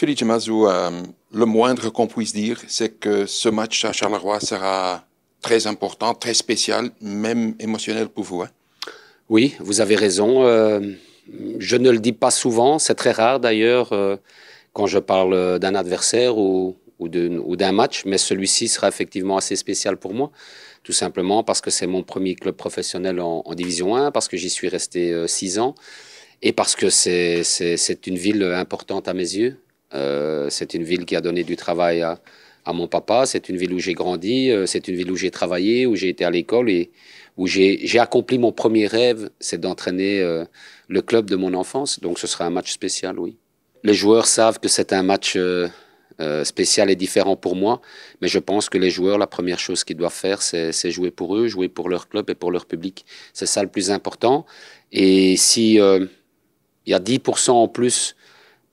Felice Mazou, le moindre qu'on puisse dire, c'est que ce match à Charleroi sera très important, très spécial, même émotionnel pour vous. Hein? Oui, vous avez raison. Je ne le dis pas souvent, c'est très rare d'ailleurs quand je parle d'un adversaire ou d'un match, mais celui-ci sera effectivement assez spécial pour moi, tout simplement parce que c'est mon premier club professionnel en Division 1, parce que j'y suis resté 6 ans et parce que c'est une ville importante à mes yeux. C'est une ville qui a donné du travail à mon papa, c'est une ville où j'ai grandi, c'est une ville où j'ai travaillé, où j'ai été à l'école et où j'ai accompli mon premier rêve, c'est d'entraîner le club de mon enfance. Donc ce sera un match spécial, oui. Les joueurs savent que c'est un match spécial et différent pour moi, mais je pense que les joueurs, la première chose qu'ils doivent faire, c'est jouer pour eux, jouer pour leur club et pour leur public. C'est ça le plus important. Et si il y a 10% en plus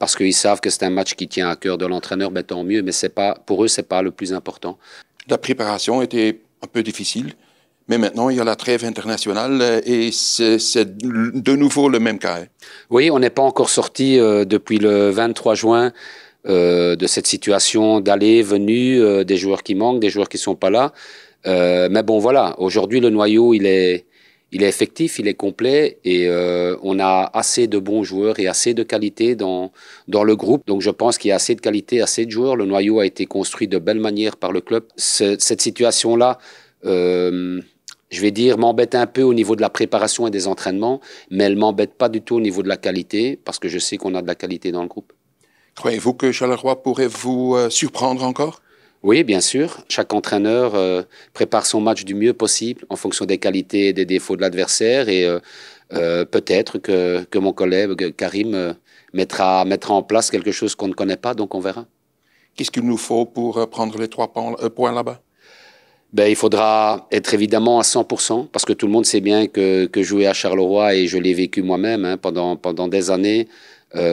parce qu'ils savent que c'est un match qui tient à cœur de l'entraîneur, ben tant mieux, mais c'est pas, pour eux, ce n'est pas le plus important. La préparation était un peu difficile, mais maintenant, il y a la trêve internationale et c'est de nouveau le même cas. Hein? Oui, on n'est pas encore sorti depuis le 23 juin de cette situation d'aller, venue, des joueurs qui manquent, des joueurs qui ne sont pas là. Mais bon, voilà, aujourd'hui, le noyau, il est effectif, il est complet et on a assez de bons joueurs et assez de qualité dans le groupe. Donc je pense qu'il y a assez de qualité, assez de joueurs. Le noyau a été construit de belle manière par le club. Cette situation-là, je vais dire, m'embête un peu au niveau de la préparation et des entraînements, mais elle ne m'embête pas du tout au niveau de la qualité parce que je sais qu'on a de la qualité dans le groupe. Croyez-vous que Charleroi pourrait vous surprendre encore? Oui, bien sûr. Chaque entraîneur prépare son match du mieux possible en fonction des qualités et des défauts de l'adversaire. Et peut-être que mon collègue Karim mettra en place quelque chose qu'on ne connaît pas, donc on verra. Qu'est-ce qu'il nous faut pour prendre les 3 points là-bas? Ben, il faudra être évidemment à 100%, parce que tout le monde sait bien que jouer à Charleroi, et je l'ai vécu moi-même hein, pendant des années,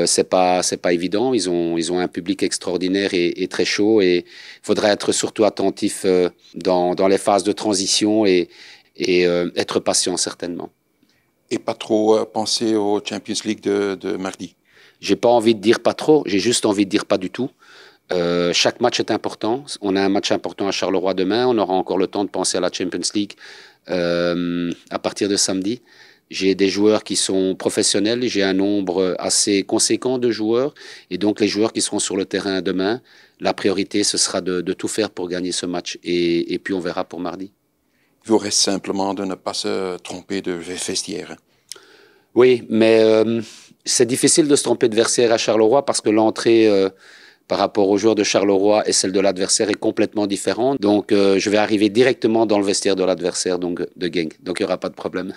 c'est pas évident. Ils ont un public extraordinaire et très chaud, et il faudra être surtout attentif dans les phases de transition et être patient certainement. Et pas trop penser au Champions League de mardi? J'ai pas envie de dire pas trop, j'ai juste envie de dire pas du tout. Chaque match est important. On a un match important à Charleroi demain. On aura encore le temps de penser à la Champions League à partir de samedi. J'ai des joueurs qui sont professionnels. J'ai un nombre assez conséquent de joueurs. Et donc, les joueurs qui seront sur le terrain demain, la priorité, ce sera de tout faire pour gagner ce match. Et puis, on verra pour mardi. Il vous reste simplement de ne pas se tromper de vestiaire. Oui, mais c'est difficile de se tromper de vestiaire à Charleroi parce que l'entrée par rapport aux joueurs de Charleroi et celle de l'adversaire est complètement différente. Donc, je vais arriver directement dans le vestiaire de l'adversaire, donc de Genk. Donc, il n'y aura pas de problème.